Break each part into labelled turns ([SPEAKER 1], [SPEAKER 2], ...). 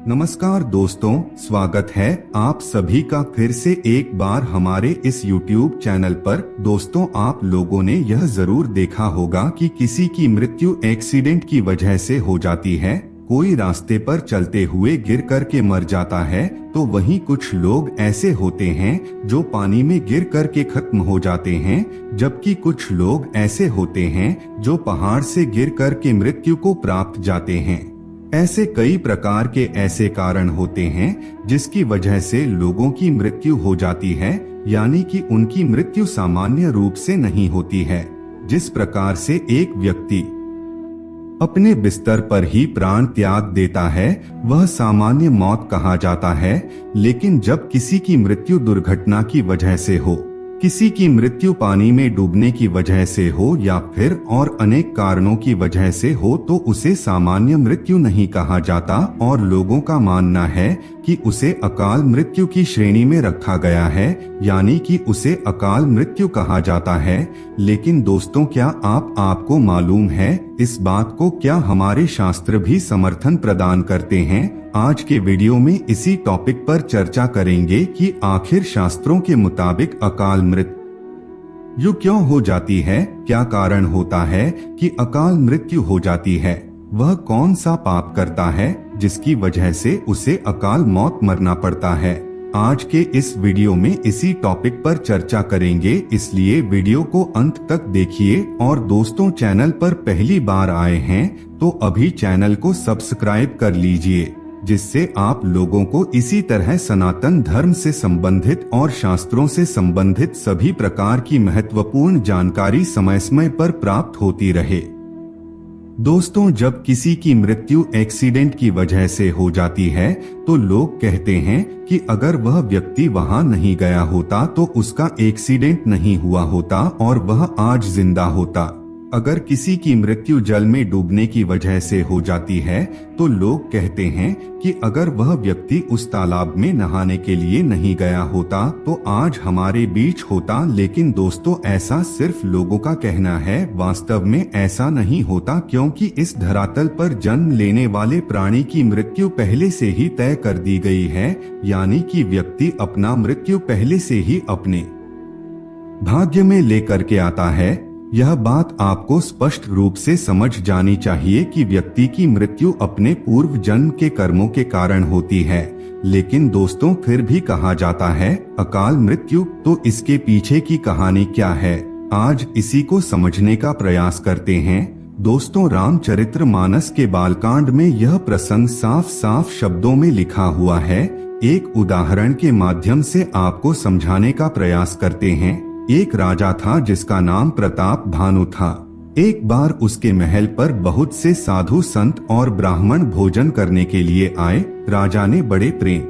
[SPEAKER 1] नमस्कार दोस्तों, स्वागत है आप सभी का फिर से एक बार हमारे इस YouTube चैनल पर। दोस्तों, आप लोगों ने यह जरूर देखा होगा कि किसी की मृत्यु एक्सीडेंट की वजह से हो जाती है। कोई रास्ते पर चलते हुए गिर कर के मर जाता है, तो वहीं कुछ लोग ऐसे होते हैं जो पानी में गिर कर के खत्म हो जाते हैं, जबकि कुछ लोग ऐसे होते हैं जो पहाड़ से गिर कर के मृत्यु को प्राप्त जाते हैं। ऐसे कई प्रकार के ऐसे कारण होते हैं जिसकी वजह से लोगों की मृत्यु हो जाती है, यानी कि उनकी मृत्यु सामान्य रूप से नहीं होती है। जिस प्रकार से एक व्यक्ति अपने बिस्तर पर ही प्राण त्याग देता है, वह सामान्य मौत कहा जाता है। लेकिन जब किसी की मृत्यु दुर्घटना की वजह से हो, किसी की मृत्यु पानी में डूबने की वजह से हो या फिर और अनेक कारणों की वजह से हो, तो उसे सामान्य मृत्यु नहीं कहा जाता और लोगों का मानना है कि उसे अकाल मृत्यु की श्रेणी में रखा गया है, यानी कि उसे अकाल मृत्यु कहा जाता है। लेकिन दोस्तों, क्या आपको मालूम है इस बात को? क्या हमारे शास्त्र भी समर्थन प्रदान करते हैं? आज के वीडियो में इसी टॉपिक पर चर्चा करेंगे कि आखिर शास्त्रों के मुताबिक अकाल मृत्यु क्यों हो जाती है, क्या कारण होता है कि अकाल मृत्यु हो जाती है, वह कौन सा पाप करता है जिसकी वजह से उसे अकाल मौत मरना पड़ता है। आज के इस वीडियो में इसी टॉपिक पर चर्चा करेंगे, इसलिए वीडियो को अंत तक देखिए। और दोस्तों, चैनल पर पहली बार आए हैं तो अभी चैनल को सब्सक्राइब कर लीजिए, जिससे आप लोगों को इसी तरह सनातन धर्म से संबंधित और शास्त्रों से संबंधित सभी प्रकार की महत्वपूर्ण जानकारी समय समय पर प्राप्त होती रहे। दोस्तों, जब किसी की मृत्यु एक्सीडेंट की वजह से हो जाती है तो लोग कहते हैं कि अगर वह व्यक्ति वहां नहीं गया होता तो उसका एक्सीडेंट नहीं हुआ होता और वह आज जिंदा होता। अगर किसी की मृत्यु जल में डूबने की वजह से हो जाती है तो लोग कहते हैं कि अगर वह व्यक्ति उस तालाब में नहाने के लिए नहीं गया होता तो आज हमारे बीच होता। लेकिन दोस्तों, ऐसा सिर्फ लोगों का कहना है, वास्तव में ऐसा नहीं होता, क्योंकि इस धरातल पर जन्म लेने वाले प्राणी की मृत्यु पहले से ही तय कर दी गई है, यानी कि व्यक्ति अपना मृत्यु पहले से ही अपने भाग्य में लेकर के आता है। यह बात आपको स्पष्ट रूप से समझ जानी चाहिए कि व्यक्ति की मृत्यु अपने पूर्व जन्म के कर्मों के कारण होती है। लेकिन दोस्तों, फिर भी कहा जाता है अकाल मृत्यु, तो इसके पीछे की कहानी क्या है, आज इसी को समझने का प्रयास करते हैं। दोस्तों, रामचरितमानस के बालकांड में यह प्रसंग साफ साफ शब्दों में लिखा हुआ है। एक उदाहरण के माध्यम से आपको समझाने का प्रयास करते हैं। एक राजा था जिसका नाम प्रताप भानु था। एक बार उसके महल पर बहुत से साधु संत और ब्राह्मण भोजन करने के लिए आए। राजा ने बड़े प्रेम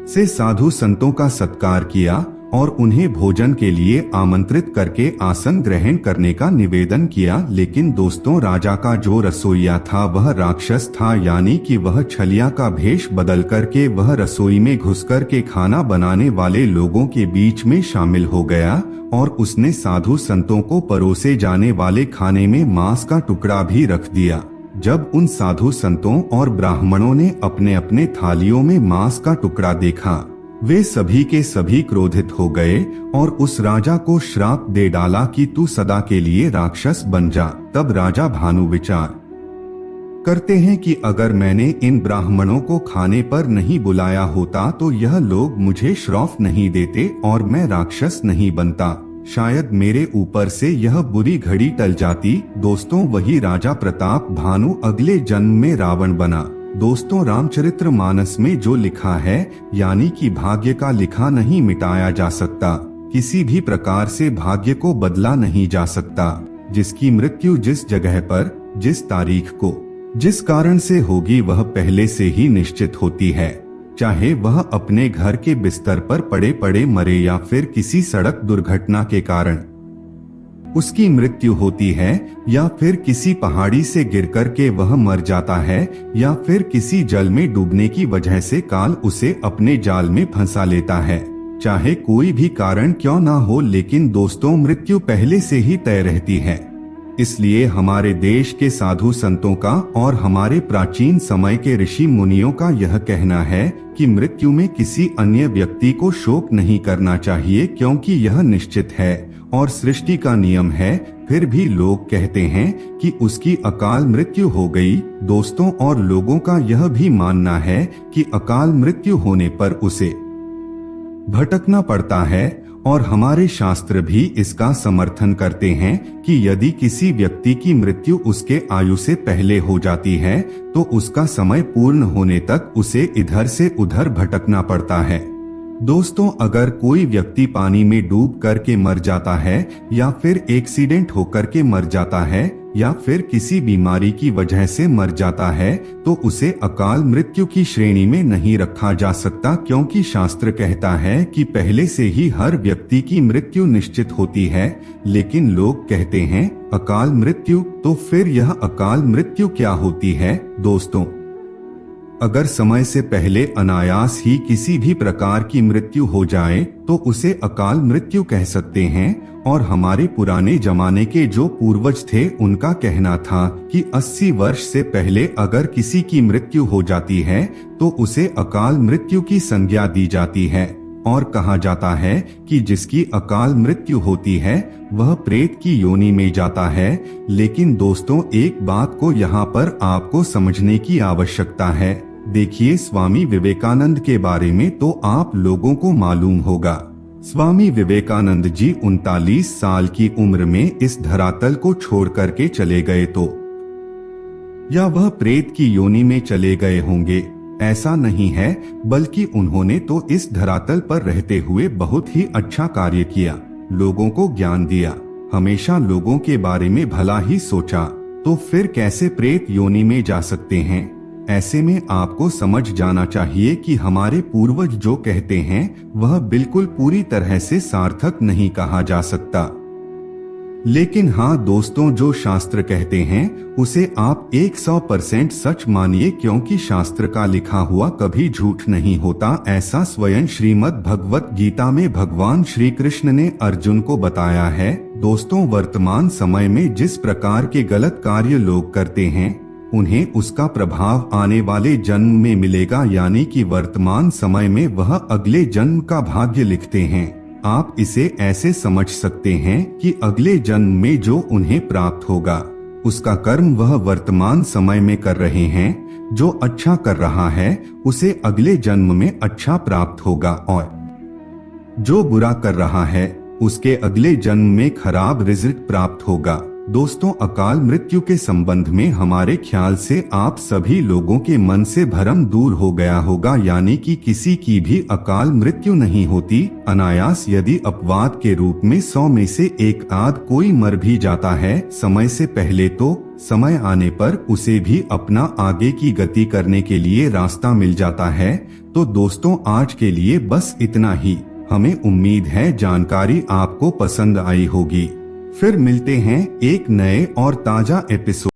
[SPEAKER 1] से साधु संतों का सत्कार किया और उन्हें भोजन के लिए आमंत्रित करके आसन ग्रहण करने का निवेदन किया। लेकिन दोस्तों, राजा का जो रसोइया था वह राक्षस था, यानी कि वह छलिया का भेष बदल करके वह रसोई में घुसकर के खाना बनाने वाले लोगों के बीच में शामिल हो गया और उसने साधु संतों को परोसे जाने वाले खाने में मांस का टुकड़ा भी रख दिया। जब उन साधु संतों और ब्राह्मणों ने अपने अपने थालियों में मांस का टुकड़ा देखा, वे सभी के सभी क्रोधित हो गए और उस राजा को श्राप दे डाला कि तू सदा के लिए राक्षस बन जा। तब राजा भानु विचार करते हैं कि अगर मैंने इन ब्राह्मणों को खाने पर नहीं बुलाया होता तो यह लोग मुझे श्राप नहीं देते और मैं राक्षस नहीं बनता, शायद मेरे ऊपर से यह बुरी घड़ी टल जाती। दोस्तों, वही राजा प्रताप भानु अगले जन्म में रावण बना। दोस्तों, रामचरितमानस में जो लिखा है, यानी कि भाग्य का लिखा नहीं मिटाया जा सकता, किसी भी प्रकार से भाग्य को बदला नहीं जा सकता। जिसकी मृत्यु जिस जगह पर, जिस तारीख को, जिस कारण से होगी वह पहले से ही निश्चित होती है, चाहे वह अपने घर के बिस्तर पर पड़े पड़े मरे या फिर किसी सड़क दुर्घटना के कारण उसकी मृत्यु होती है, या फिर किसी पहाड़ी से गिरकर के वह मर जाता है, या फिर किसी जल में डूबने की वजह से काल उसे अपने जाल में फंसा लेता है। चाहे कोई भी कारण क्यों ना हो, लेकिन दोस्तों, मृत्यु पहले से ही तय रहती है। इसलिए हमारे देश के साधु संतों का और हमारे प्राचीन समय के ऋषि मुनियों का यह कहना है कि मृत्यु में किसी अन्य व्यक्ति को शोक नहीं करना चाहिए, क्योंकि यह निश्चित है और सृष्टि का नियम है। फिर भी लोग कहते हैं कि उसकी अकाल मृत्यु हो गई। दोस्तों, और लोगों का यह भी मानना है कि अकाल मृत्यु होने पर उसे भटकना पड़ता है, और हमारे शास्त्र भी इसका समर्थन करते हैं कि यदि किसी व्यक्ति की मृत्यु उसके आयु से पहले हो जाती है तो उसका समय पूर्ण होने तक उसे इधर से उधर भटकना पड़ता है। दोस्तों, अगर कोई व्यक्ति पानी में डूब करके मर जाता है, या फिर एक्सीडेंट होकर के मर जाता है, या फिर किसी बीमारी की वजह से मर जाता है, तो उसे अकाल मृत्यु की श्रेणी में नहीं रखा जा सकता, क्योंकि शास्त्र कहता है कि पहले से ही हर व्यक्ति की मृत्यु निश्चित होती है। लेकिन लोग कहते हैं अकाल मृत्यु, तो फिर यह अकाल मृत्यु क्या होती है? दोस्तों, अगर समय से पहले अनायास ही किसी भी प्रकार की मृत्यु हो जाए तो उसे अकाल मृत्यु कह सकते हैं। और हमारे पुराने जमाने के जो पूर्वज थे उनका कहना था कि 80 वर्ष से पहले अगर किसी की मृत्यु हो जाती है तो उसे अकाल मृत्यु की संज्ञा दी जाती है, और कहा जाता है कि जिसकी अकाल मृत्यु होती है वह प्रेत की योनि में जाता है। लेकिन दोस्तों, एक बात को यहाँ पर आपको समझने की आवश्यकता है। देखिए, स्वामी विवेकानंद के बारे में तो आप लोगों को मालूम होगा। स्वामी विवेकानंद जी 39 साल की उम्र में इस धरातल को छोड़ करके चले गए, तो या वह प्रेत की योनि में चले गए होंगे, ऐसा नहीं है, बल्कि उन्होंने तो इस धरातल पर रहते हुए बहुत ही अच्छा कार्य किया, लोगों को ज्ञान दिया, हमेशा लोगों के बारे में भला ही सोचा। तो फिर कैसे प्रेत योनि में जा सकते हैं? ऐसे में आपको समझ जाना चाहिए कि हमारे पूर्वज जो कहते हैं वह बिल्कुल पूरी तरह से सार्थक नहीं कहा जा सकता। लेकिन हाँ दोस्तों, जो शास्त्र कहते हैं उसे आप 100% सच मानिए, क्योंकि शास्त्र का लिखा हुआ कभी झूठ नहीं होता। ऐसा स्वयं श्रीमद् भगवत गीता में भगवान श्री कृष्ण ने अर्जुन को बताया है। दोस्तों, वर्तमान समय में जिस प्रकार के गलत कार्य लोग करते हैं उन्हें उसका प्रभाव आने वाले जन्म में मिलेगा, यानी कि वर्तमान समय में वह अगले जन्म का भाग्य लिखते हैं। आप इसे ऐसे समझ सकते हैं कि अगले जन्म में जो उन्हें प्राप्त होगा उसका कर्म वह वर्तमान समय में कर रहे हैं। जो अच्छा कर रहा है उसे अगले जन्म में अच्छा प्राप्त होगा, और जो बुरा कर रहा है उसके अगले जन्म में खराब रिजल्ट प्राप्त होगा। दोस्तों, अकाल मृत्यु के संबंध में हमारे ख्याल से आप सभी लोगों के मन से भ्रम दूर हो गया होगा, यानी कि किसी की भी अकाल मृत्यु नहीं होती। अनायास यदि अपवाद के रूप में 100 में से एक आध कोई मर भी जाता है समय से पहले, तो समय आने पर उसे भी अपना आगे की गति करने के लिए रास्ता मिल जाता है। तो दोस्तों, आज के लिए बस इतना ही। हमें उम्मीद है जानकारी आपको पसंद आई होगी। फिर मिलते हैं एक नए और ताजा एपिसोड